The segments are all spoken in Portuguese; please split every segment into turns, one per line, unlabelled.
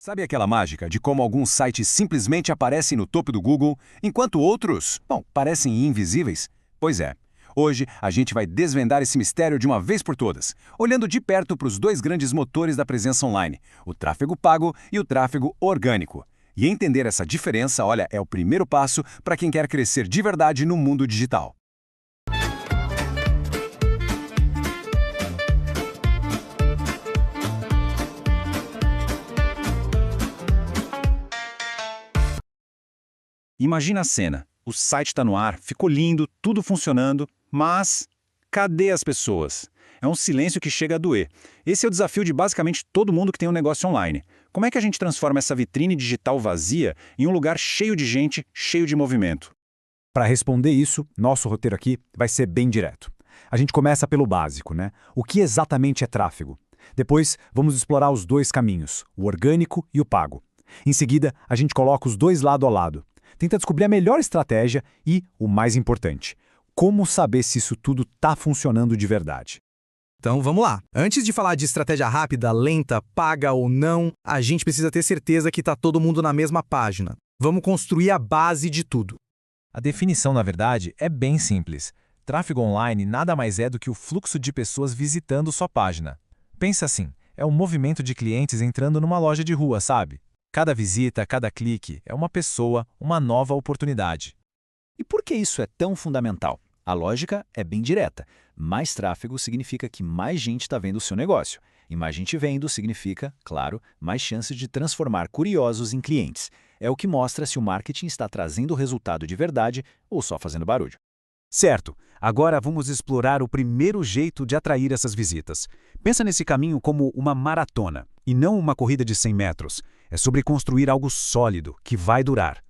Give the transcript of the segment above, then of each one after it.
Sabe aquela mágica de como alguns sites simplesmente aparecem no topo do Google, enquanto outros, parecem invisíveis? Pois é. Hoje, a gente vai desvendar esse mistério de uma vez por todas, olhando de perto para os dois grandes motores da presença online, o tráfego pago e o tráfego orgânico. E entender essa diferença, é o primeiro passo para quem quer crescer de verdade no mundo digital. Imagina a cena. O site está no ar, ficou lindo, tudo funcionando, mas cadê as pessoas? É um silêncio que chega a doer. Esse é o desafio de basicamente todo mundo que tem um negócio online. Como é que a gente transforma essa vitrine digital vazia em um lugar cheio de gente, cheio de movimento?
Para responder isso, nosso roteiro aqui vai ser bem direto. A gente começa pelo básico, né? O que exatamente é tráfego? Depois, vamos explorar os dois caminhos, o orgânico e o pago. Em seguida, a gente coloca os dois lado a lado. Tenta descobrir a melhor estratégia e, o mais importante, como saber se isso tudo está funcionando de verdade.
Então vamos lá. Antes de falar de estratégia rápida, lenta, paga ou não, a gente precisa ter certeza que está todo mundo na mesma página. Vamos construir a base de tudo.
A definição, na verdade, é bem simples. Tráfego online nada mais é do que o fluxo de pessoas visitando sua página. Pensa assim, é um movimento de clientes entrando numa loja de rua, sabe? Cada visita, cada clique é uma pessoa, uma nova oportunidade.
E por que isso é tão fundamental? A lógica é bem direta. Mais tráfego significa que mais gente está vendo o seu negócio. E mais gente vendo significa, claro, mais chances de transformar curiosos em clientes. É o que mostra se o marketing está trazendo resultado de verdade ou só fazendo barulho.
Certo, agora vamos explorar o primeiro jeito de atrair essas visitas. Pensa nesse caminho como uma maratona, e não uma corrida de 100 metros. É sobre construir algo sólido, que vai durar.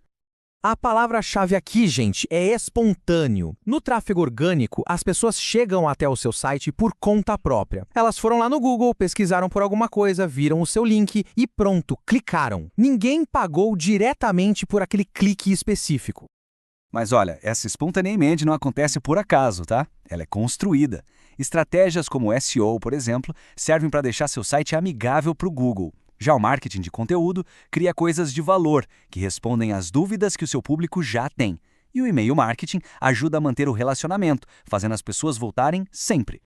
A palavra-chave aqui, gente, é espontâneo. No tráfego orgânico, as pessoas chegam até o seu site por conta própria. Elas foram lá no Google, pesquisaram por alguma coisa, viram o seu link e pronto, clicaram. Ninguém pagou diretamente por aquele clique específico.
Mas essa espontaneidade não acontece por acaso, tá? Ela é construída. Estratégias como SEO, por exemplo, servem para deixar seu site amigável para o Google. Já o marketing de conteúdo cria coisas de valor, que respondem às dúvidas que o seu público já tem. E o e-mail marketing ajuda a manter o relacionamento, fazendo as pessoas voltarem sempre.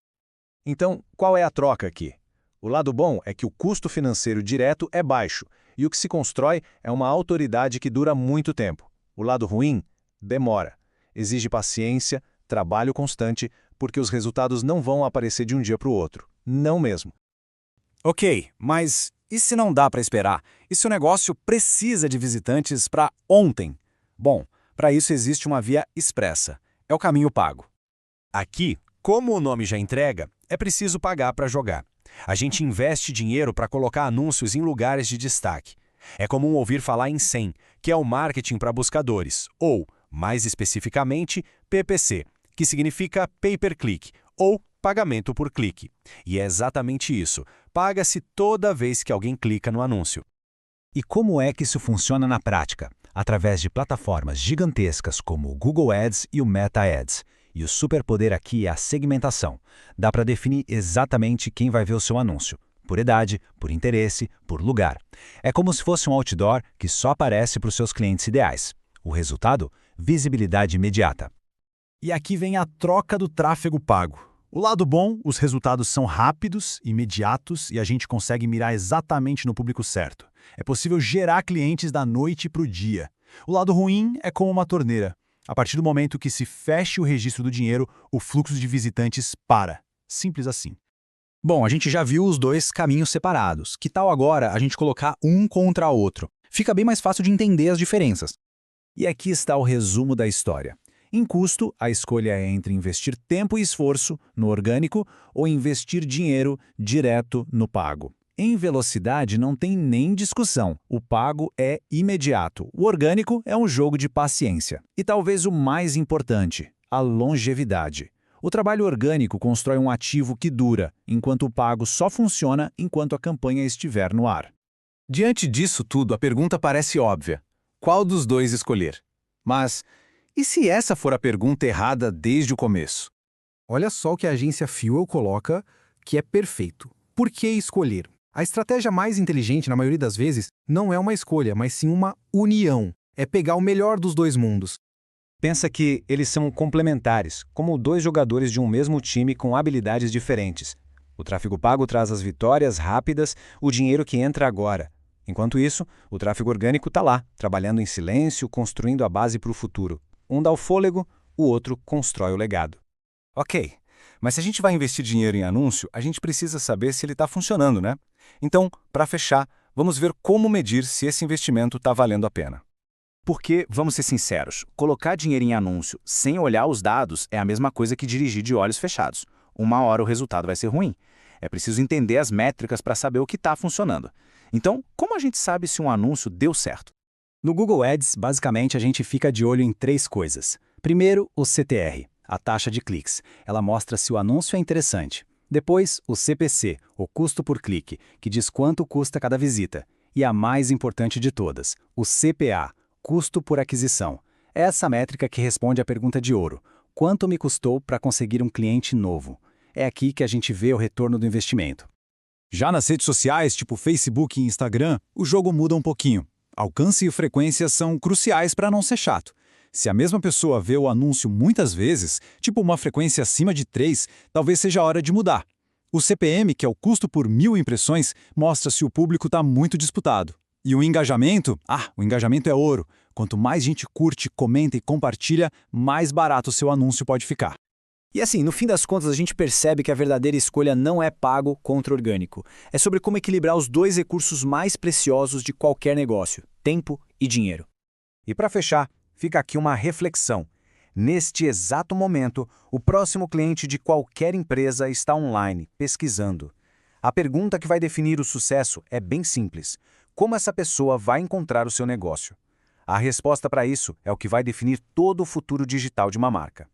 Então, qual é a troca aqui? O lado bom é que o custo financeiro direto é baixo, e o que se constrói é uma autoridade que dura muito tempo. O lado ruim? Demora. Exige paciência, trabalho constante, porque os resultados não vão aparecer de um dia para o outro. Não mesmo.
Ok, mas e se não dá para esperar? E se o negócio precisa de visitantes para ontem? Bom, para isso existe uma via expressa. É o caminho pago.
Aqui, como o nome já entrega, é preciso pagar para jogar. A gente investe dinheiro para colocar anúncios em lugares de destaque. É comum ouvir falar em SEM, que é o marketing para buscadores, ou, mais especificamente, PPC, que significa pay-per-click, ou pagamento por clique. E é exatamente isso. Paga-se toda vez que alguém clica no anúncio.
E como é que isso funciona na prática? Através de plataformas gigantescas como o Google Ads e o Meta Ads. E o superpoder aqui é a segmentação. Dá para definir exatamente quem vai ver o seu anúncio. Por idade, por interesse, por lugar. É como se fosse um outdoor que só aparece para os seus clientes ideais. O resultado? Visibilidade imediata. E aqui vem a troca do tráfego pago. O lado bom, os resultados são rápidos, imediatos e a gente consegue mirar exatamente no público certo. É possível gerar clientes da noite para o dia. O lado ruim é como uma torneira. A partir do momento que se fecha o registro do dinheiro, o fluxo de visitantes para. Simples assim.
Bom, a gente já viu os dois caminhos separados. Que tal agora a gente colocar um contra o outro? Fica bem mais fácil de entender as diferenças.
E aqui está o resumo da história. Em custo, a escolha é entre investir tempo e esforço no orgânico ou investir dinheiro direto no pago. Em velocidade não tem nem discussão. O pago é imediato. O orgânico é um jogo de paciência. E talvez o mais importante, a longevidade. O trabalho orgânico constrói um ativo que dura, enquanto o pago só funciona enquanto a campanha estiver no ar.
Diante disso tudo, a pergunta parece óbvia. Qual dos dois escolher? Mas e se essa for a pergunta errada desde o começo?
Olha só o que a agência Fuel coloca, que é perfeito. Por que escolher? A estratégia mais inteligente, na maioria das vezes, não é uma escolha, mas sim uma união. É pegar o melhor dos dois mundos.
Pensa que eles são complementares, como dois jogadores de um mesmo time com habilidades diferentes. O tráfego pago traz as vitórias rápidas, o dinheiro que entra agora. Enquanto isso, o tráfego orgânico está lá, trabalhando em silêncio, construindo a base para o futuro. Um dá o fôlego, o outro constrói o legado.
Ok, mas se a gente vai investir dinheiro em anúncio, a gente precisa saber se ele está funcionando, né? Então, para fechar, vamos ver como medir se esse investimento está valendo a pena. Porque, vamos ser sinceros, colocar dinheiro em anúncio sem olhar os dados é a mesma coisa que dirigir de olhos fechados. Uma hora o resultado vai ser ruim. É preciso entender as métricas para saber o que está funcionando. Então, como a gente sabe se um anúncio deu certo?
No Google Ads, basicamente, a gente fica de olho em 3 coisas. Primeiro, o CTR, a taxa de cliques. Ela mostra se o anúncio é interessante. Depois, o CPC, o custo por clique, que diz quanto custa cada visita. E a mais importante de todas, o CPA, custo por aquisição. É essa métrica que responde à pergunta de ouro. Quanto me custou para conseguir um cliente novo? É aqui que a gente vê o retorno do investimento.
Já nas redes sociais, tipo Facebook e Instagram, o jogo muda um pouquinho. Alcance e frequência são cruciais para não ser chato. Se a mesma pessoa vê o anúncio muitas vezes, tipo uma frequência acima de 3, talvez seja a hora de mudar. O CPM, que é o custo por 1000 impressões, mostra se o público está muito disputado. E o engajamento? O engajamento é ouro. Quanto mais gente curte, comenta e compartilha, mais barato o seu anúncio pode ficar.
E assim, no fim das contas, a gente percebe que a verdadeira escolha não é pago contra orgânico. É sobre como equilibrar os 2 recursos mais preciosos de qualquer negócio, tempo e dinheiro.
E para fechar, fica aqui uma reflexão. Neste exato momento, o próximo cliente de qualquer empresa está online, pesquisando. A pergunta que vai definir o sucesso é bem simples. Como essa pessoa vai encontrar o seu negócio? A resposta para isso é o que vai definir todo o futuro digital de uma marca.